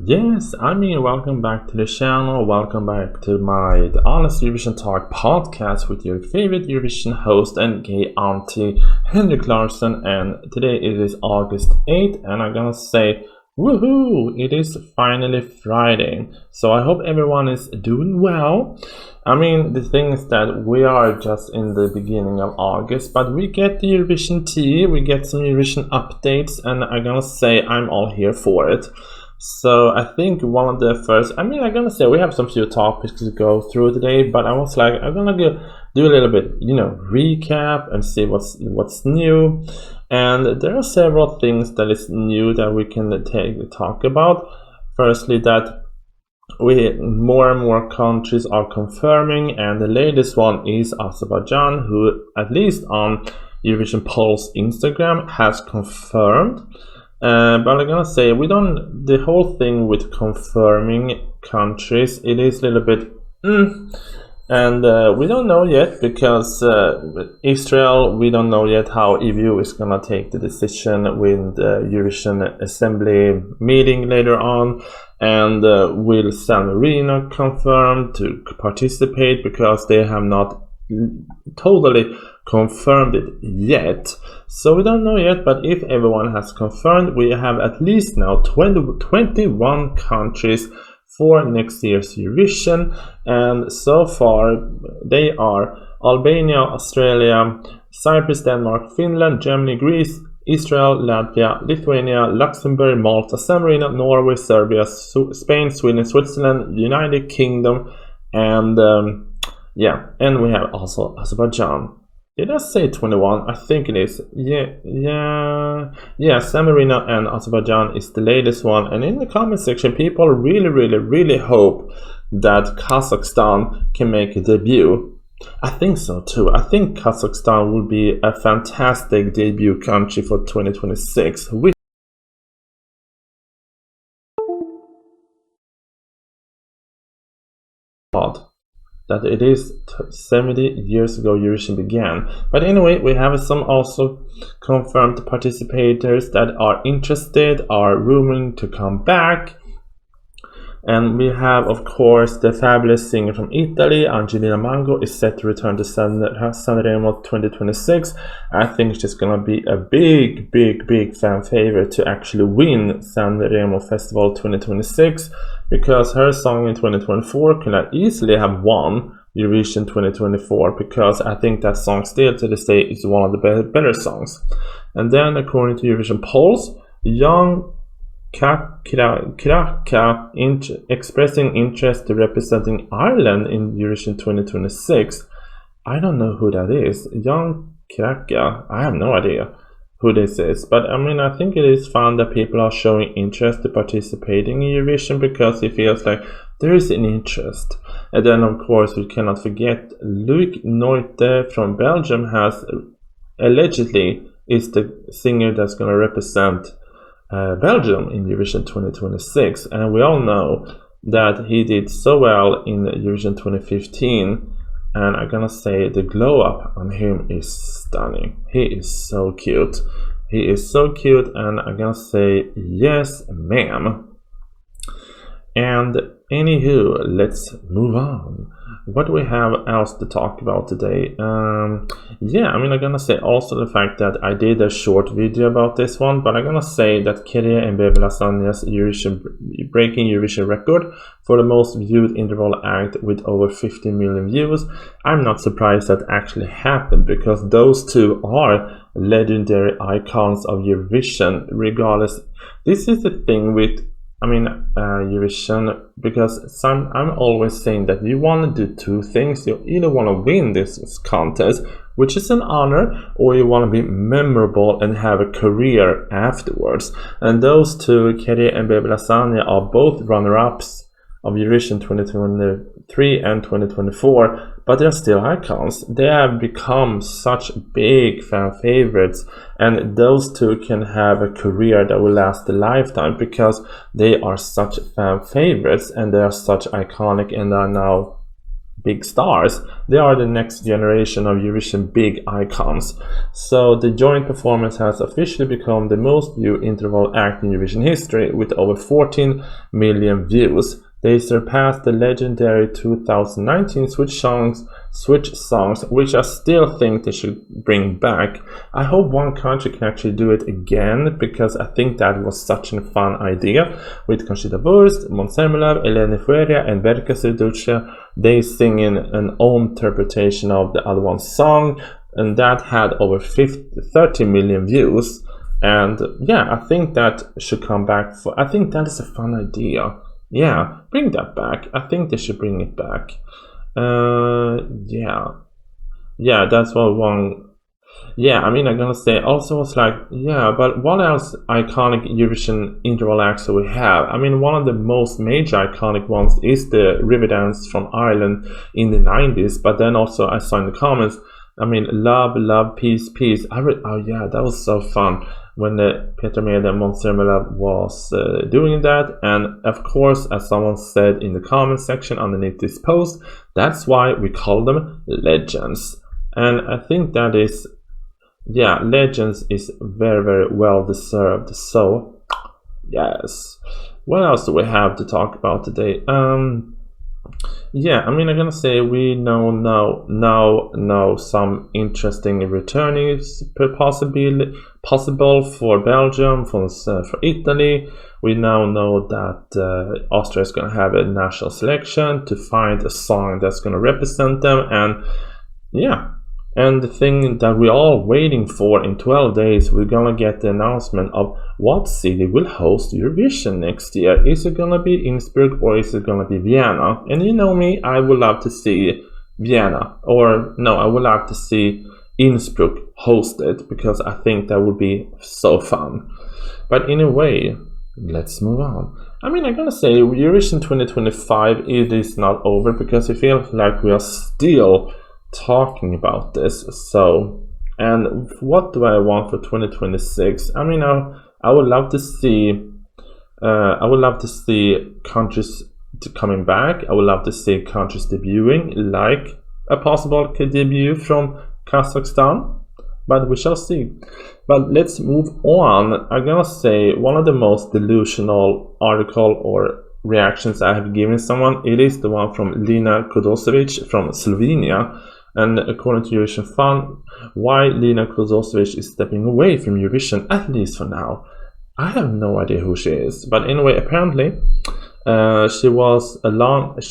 Yes, welcome back to the channel. Welcome back to the Honest Eurovision Talk Podcast with your favorite Eurovision host and gay auntie, Henrik Larsson. And today it is August 8th, and I'm gonna say, woohoo! It is finally Friday. So I hope everyone is doing well. The thing is that we are just in the beginning of August, but we get the Eurovision tea, we get some Eurovision updates, and I'm gonna say I'm all here for it. So I think one of the first, I'm gonna say we have some few topics to go through today, but I was like, I'm gonna do a little bit, recap and see what's new. And there are several things that is new that we can talk about. Firstly, that more and more countries are confirming, and the latest one is Azerbaijan, who at least on Eurovision Polls Instagram has confirmed. But I'm gonna say the whole thing with confirming countries, it is a little bit and we don't know yet, because Israel, we don't know yet how EU is gonna take the decision with the Eurovision Assembly meeting later on, and will San Marino confirm to participate, because they have not totally confirmed it yet. So we don't know yet, but if everyone has confirmed, we have at least now 21 countries for next year's Eurovision, and so far they are Albania, Australia, Cyprus, Denmark, Finland, Germany, Greece, Israel, Latvia, Lithuania, Luxembourg, Malta, San Marino, Norway, Serbia, Spain, Sweden, Switzerland, United Kingdom, and and we have also Azerbaijan. Did I say 21? I think it is. Yeah, San Marino and Azerbaijan is the latest one. And in the comment section, people really hope that Kazakhstan can make a debut. I think so too. I think Kazakhstan will be a fantastic debut country for 2026. That it is 70 years ago Eurovision began. But anyway, we have some also confirmed participators that are interested, are rumoring to come back. And we have, of course, the fabulous singer from Italy, Angelina Mango, is set to return to Sanremo 2026. I think she's gonna be a big fan favorite to actually win Sanremo Festival 2026, because her song in 2024 could easily have won Eurovision 2024, because I think that song still to this day is one of the better songs. And then, according to Eurovision Polls, young Kraka expressing interest to representing Ireland in Eurovision 2026. I don't know who that is. Young Kraka, I have no idea who this is, but I think it is fun that people are showing interest to participating in Eurovision, because it feels like there is an interest. And then, of course, we cannot forget Luc Noite from Belgium has allegedly is the singer that's going to represent Belgium in Eurovision 2026, and we all know that he did so well in Eurovision 2015, and I'm gonna say the glow up on him is stunning. He is so cute. And I'm gonna say yes, ma'am. And anywho, let's move on. What do we have else to talk about today? I'm gonna say also the fact that I did a short video about this one, but I'm gonna say that Kyrie and Bebe Lasagna's breaking Eurovision record for the most viewed interval act with over 15 million views. I'm not surprised that actually happened, because those two are legendary icons of Eurovision regardless. This is the thing with Eurovision, because I'm always saying that you want to do two things. You either want to win this contest, which is an honor, or you want to be memorable and have a career afterwards. And those two, Kyrie and Bebe Lasagna, are both runner-ups of Eurovision 2023 and 2024, but they're still icons. They have become such big fan favorites, and those two can have a career that will last a lifetime, because they are such fan favorites and they are such iconic, and are now big stars. They are the next generation of Eurovision big icons. So the joint performance has officially become the most viewed interval act in Eurovision history with over 14 million views. They surpassed the legendary 2019 Switch songs, which I still think they should bring back. I hope one country can actually do it again, because I think that was such a fun idea. With Conchita Wurst, Måns Zelmerlöw, Eleni Furia, and Verka Serducha, they sing in an own interpretation of the other one's song, and that had over 30 million views. And yeah, I think that should come back. I think that is a fun idea. Yeah, bring that back. I think they should bring it back. Yeah, that's what one. Yeah, I mean, I'm gonna say also it's like, yeah, but what else iconic Eurovision interval acts do we have? I mean, one of the most major iconic ones is the Riverdance from Ireland in the 90s, but then also I saw in the comments, I mean, love, love, peace, peace. Oh yeah, that was so fun when Peter Mede and Måns Zelmerlöw was doing that. And of course, as someone said in the comment section underneath this post, that's why we call them legends. And I think that is, yeah, legends is very, very well deserved. So, yes. What else do we have to talk about today? Yeah, I mean, I'm gonna say we know some interesting returnees possible for Belgium, for Italy. We now know that Austria is gonna have a national selection to find a song that's gonna represent them, and yeah. And the thing that we're all waiting for, in 12 days, we're gonna get the announcement of what city will host Eurovision next year. Is it gonna be Innsbruck or is it gonna be Vienna? And you know me, I would love to see Vienna. Or no, I would love to see Innsbruck host it, because I think that would be so fun. But anyway, let's move on. I mean, I'm gonna say Eurovision 2025, it is not over, because it feels like we are still talking about this. So, and what do I want for 2026? I mean, I would love to see countries coming back. I would love to see countries debuting, like a possible debut from Kazakhstan, but we shall see. But let's move on. I'm gonna say one of the most delusional article or reactions I have given someone, it is the one from Lina Kudosevic from Slovenia. And according to Eurovision Fun, why Lina Kudosevic is stepping away from Eurovision, at least for now. I have no idea who she is, but anyway, apparently she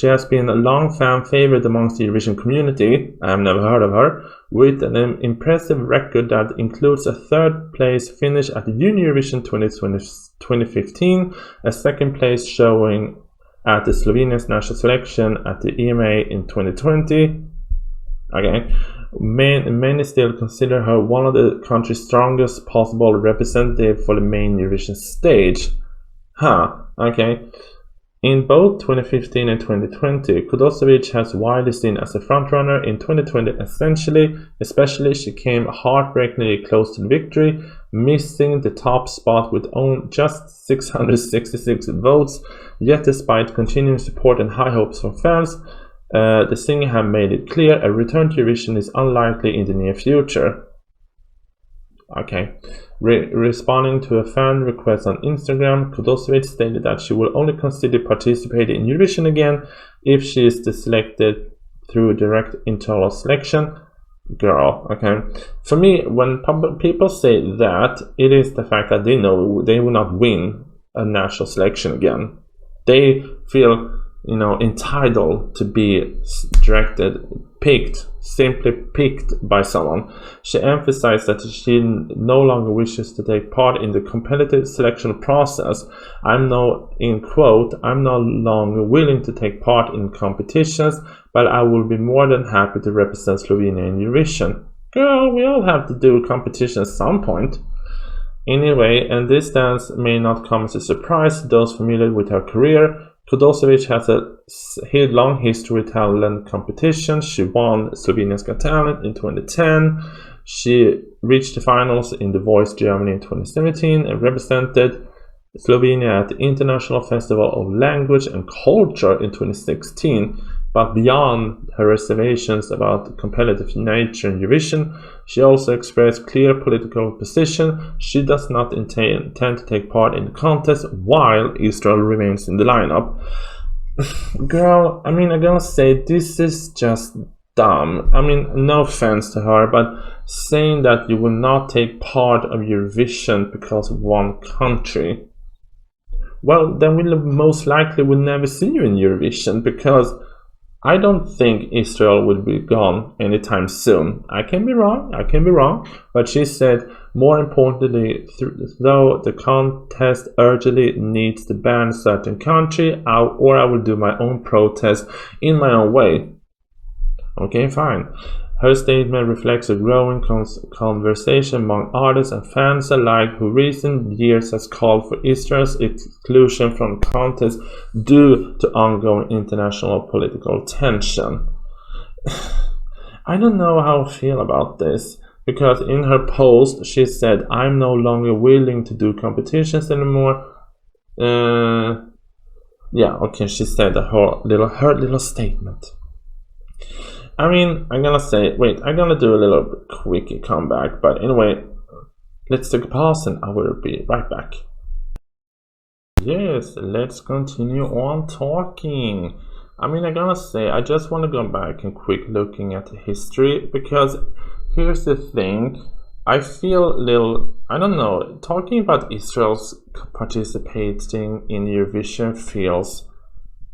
has been a long fan favorite amongst the Eurovision community. I have never heard of her, with an impressive record that includes a third place finish at the Eurovision 2015, a second place showing at the Slovenia's national selection at the EMA in 2020. Okay, many still consider her one of the country's strongest possible representative for the main Eurovision stage. Okay. In both 2015 and 2020, Kudosevic has widely seen as a frontrunner. In 2020 especially, she came heartbreakingly close to the victory, missing the top spot with only just 666 votes. Yet despite continuing support and high hopes from fans, the singer have made it clear a return to Eurovision is unlikely in the near future. Okay. Responding to a fan request on Instagram, Kudosevic stated that she will only consider participating in Eurovision again if she is selected through direct internal selection. Girl, okay. For me, when people say that, it is the fact that they know they will not win a national selection again. They feel, entitled to be simply picked by someone. She emphasized that she no longer wishes to take part in the competitive selection process. I'm no longer willing to take part in competitions, but I will be more than happy to represent Slovenia in Eurovision. Girl, we all have to do competition at some point. Anyway, and this dance may not come as a surprise to those familiar with her career. Kudosevic has a long history with talent competition. She won Slovenia's Got Talent in 2010. She reached the finals in The Voice Germany in 2017 and represented Slovenia at the International Festival of Language and Culture in 2016. But beyond her reservations about the competitive nature in Eurovision, she also expressed clear political position. She does not intend to take part in the contest while Israel remains in the lineup. Girl, I mean, I'm gonna say this is just dumb. I mean, no offense to her, but saying that you will not take part of Eurovision because of one country, well, then we'll most likely will never see you in Eurovision, because I don't think Israel will be gone anytime soon. I can be wrong, but she said, more importantly, though the contest urgently needs to ban certain country, or I will do my own protest in my own way. Okay, fine. Her statement reflects a growing conversation among artists and fans alike, who recent years has called for Israel's exclusion from the contest due to ongoing international political tension. I don't know how I feel about this, because in her post she said, I'm no longer willing to do competitions anymore. She said her little statement. I mean, I'm gonna do a little quick comeback, but anyway, let's take a pause and I will be right back. Yes, let's continue on talking. I mean, I just want to go back and quick looking at the history, because here's the thing. I feel talking about Israel's participating in Eurovision feels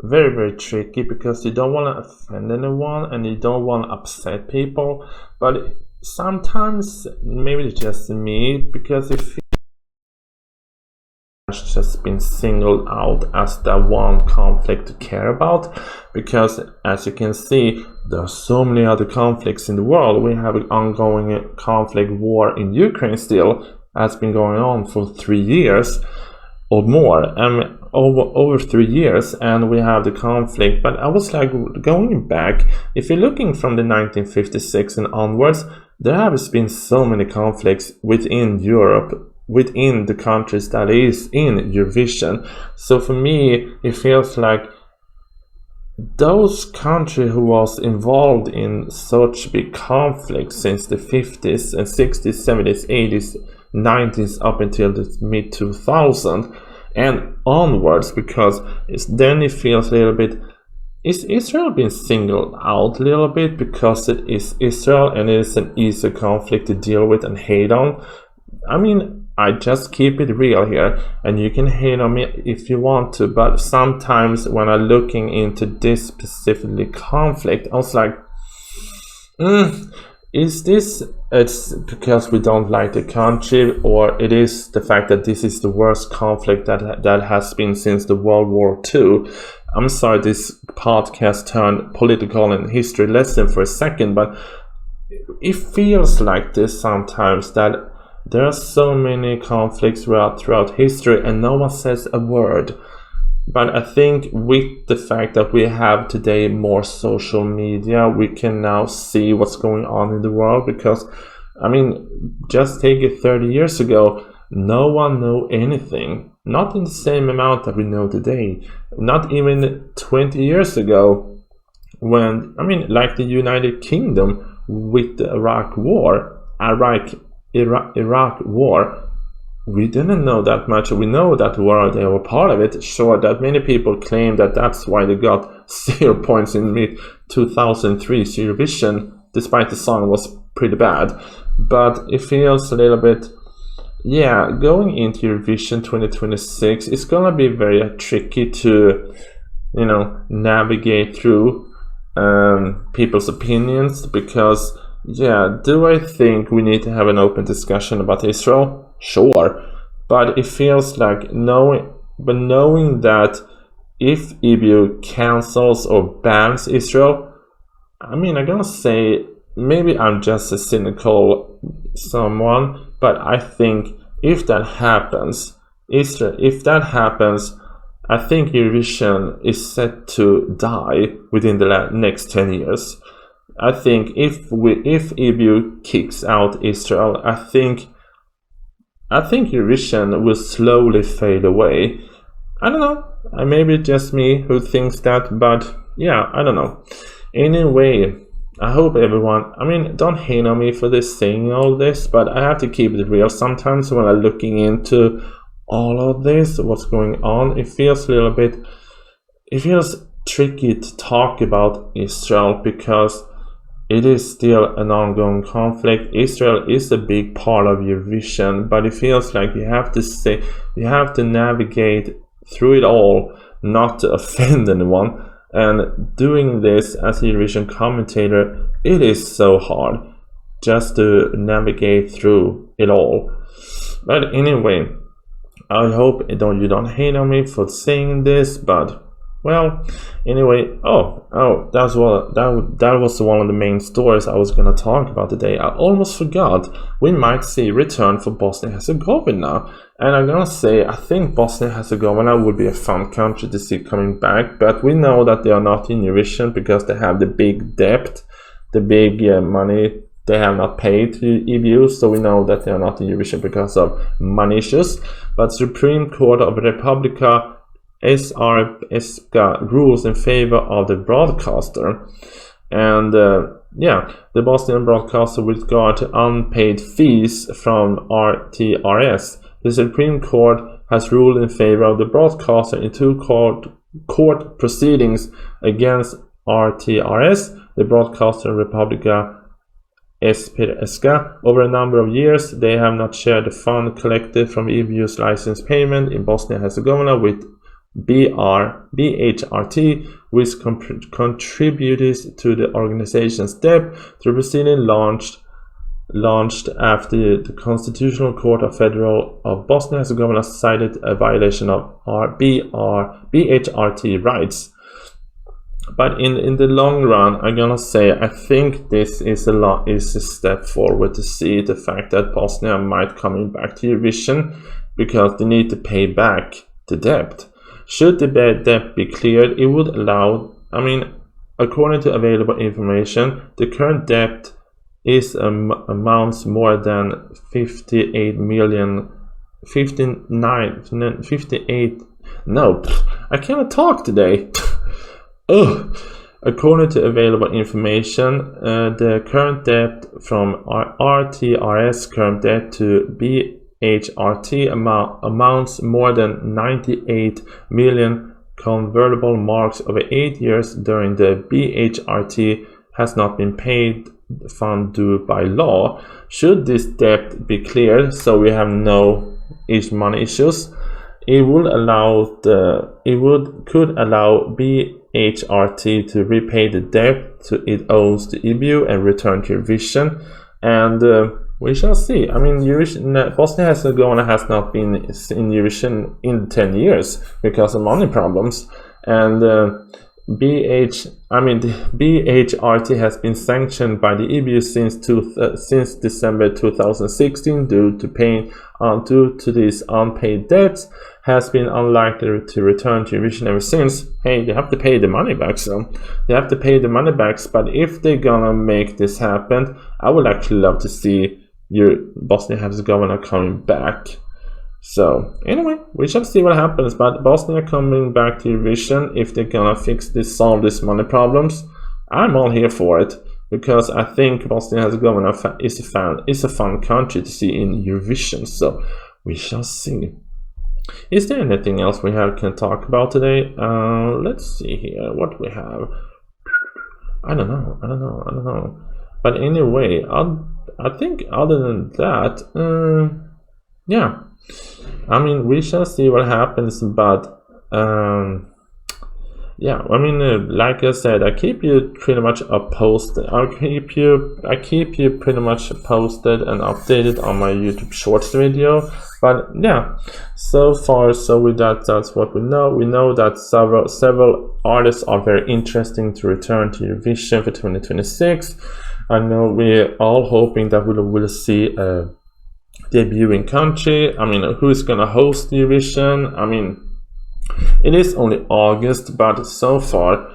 very, very tricky, because you don't want to offend anyone and you don't want to upset people, but sometimes maybe it's just me, because it feels just been singled out as the one conflict to care about, because as you can see, there are so many other conflicts in the world. We have an ongoing conflict war in Ukraine still, has been going on for 3 years or more, and over 3 years, and we have the conflict. But I was like, going back, if you're looking from the 1956 and onwards, there has been so many conflicts within Europe, within the countries that is in Eurovision. So for me, it feels like those countries who was involved in such big conflicts since the 50s and 60s, 70s, 80s, 90s up until the mid 2000s and onwards, because then it feels a little bit, is Israel being singled out a little bit because it is Israel and it is an easy conflict to deal with and hate on? I mean, I just keep it real here, and you can hate on me if you want to, but sometimes when I'm looking into this specifically conflict, I was like, is this it's because we don't like the country, or it is the fact that this is the worst conflict that has been since the World War II? I'm sorry, this podcast turned political and history lesson for a second, but it feels like this sometimes, that there are so many conflicts throughout history and no one says a word. But I think with the fact that we have today more social media, we can now see what's going on in the world, because, I mean, just take it 30 years ago, no one knew anything. Not in the same amount that we know today. Not even 20 years ago, when, I mean, like the United Kingdom with the Iraq War, we didn't know that much. We know that they were part of it. Sure, that many people claim that that's why they got 0 points in mid 2003 Eurovision, despite the song was pretty bad. But it feels a little bit, going into Eurovision 2026, it's gonna be very tricky to, navigate through people's opinions, because do I think we need to have an open discussion about Israel? Sure, but it feels like knowing that if EBU cancels or bans Israel, I mean, I'm gonna say, maybe I'm just a cynical someone, but I think if that happens, I think Eurovision is set to die within the next 10 years. I think if EBU kicks out Israel, I think Eurovision will slowly fade away. I don't know, maybe just me who thinks that, but yeah, I don't know. Anyway, I hope everyone, don't hate on me for this saying all this, but I have to keep it real. Sometimes when I'm looking into all of this, what's going on, it feels tricky to talk about Israel because it is still an ongoing conflict. Israel is a big part of Eurovision, but it feels like you have to navigate through it all, not to offend anyone. And doing this as a Eurovision commentator, it is so hard just to navigate through it all. But anyway, I hope you don't hate on me for saying this, but well, anyway, that was one of the main stories I was gonna talk about today. I almost forgot. We might see return for Bosnia-Herzegovina, and I'm gonna say I think Bosnia-Herzegovina would be a fun country to see coming back, but we know that they are not in Eurovision because they have the big debt, the big money they have not paid to EU, so we know that they are not in Eurovision because of money issues. But Supreme Court of Republika SRPska rules in favor of the broadcaster, and the Bosnian broadcaster with regard to unpaid fees from RTRS. The Supreme Court has ruled in favor of the broadcaster in two court proceedings against RTRS, the broadcaster Republika SRPska. Over a number of years, they have not shared the fund collected from EU's license payment in Bosnia-Herzegovina with BHRT, which contributed to the organization's debt. The proceeding launched after the Constitutional Court of Federal of Bosnia-Herzegovina cited a violation of BHRT rights. But in the long run, I'm gonna say I think this is a step forward to see the fact that Bosnia might coming back to Eurovision because they need to pay back the debt. Should the debt be cleared, it would allow, according to available information, the current debt is amounts more than 58 million, 58, no, I cannot talk today. According to available information, the current debt from RTRS current debt to BHRT amounts more than 98 million convertible marks over 8 years. During the BHRT has not been paid fund due by law. Should this debt be cleared, so we have no money issues, it could allow BHRT to repay the debt it owes to EU and return to Eurovision, and we shall see. Bosnia-Herzegovina has not been in Eurovision in 10 years because of money problems, and BHRT has been sanctioned by the EU since December 2016 due to these unpaid debts. Has been unlikely to return to Eurovision ever since. Hey, they have to pay the money back, but if they're gonna make this happen, I would actually love to see your Bosnia-Herzegovina coming back. So anyway, we shall see what happens, but Bosnia coming back to Eurovision, if they're gonna solve these money problems, I'm all here for it, because I think Bosnia-Herzegovina is a fun country to see in Eurovision, so we shall see. Is there anything else we can talk about today? Let's see here what we have. I don't know. But anyway, I think other than that, yeah. We shall see what happens, but yeah, like I said, I keep you pretty much posted. I keep you pretty much posted and updated on my YouTube Shorts video. But yeah, so far, with that's what we know. We know that several artists are very interesting to return to Eurovision for 2026. I know we're all hoping that we will see a debuting country. Who's gonna host Eurovision? It is only August, but so far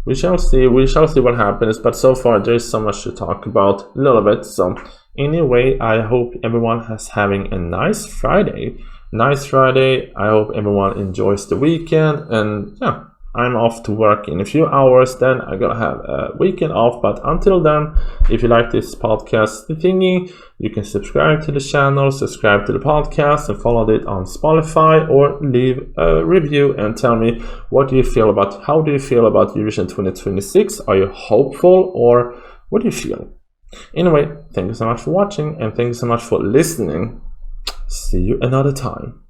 we shall see what happens. But so far there is so much to talk about, a little bit. So anyway, I hope everyone is having a nice Friday. I hope everyone enjoys the weekend, and yeah, I'm off to work in a few hours, then I'm gonna have a weekend off. But until then, if you like this podcast thingy, you can subscribe to the channel, subscribe to the podcast, and follow it on Spotify, or leave a review and tell me how do you feel about Eurovision 2026? Are you hopeful, or what do you feel? Anyway, thank you so much for watching, and thank you so much for listening. See you another time.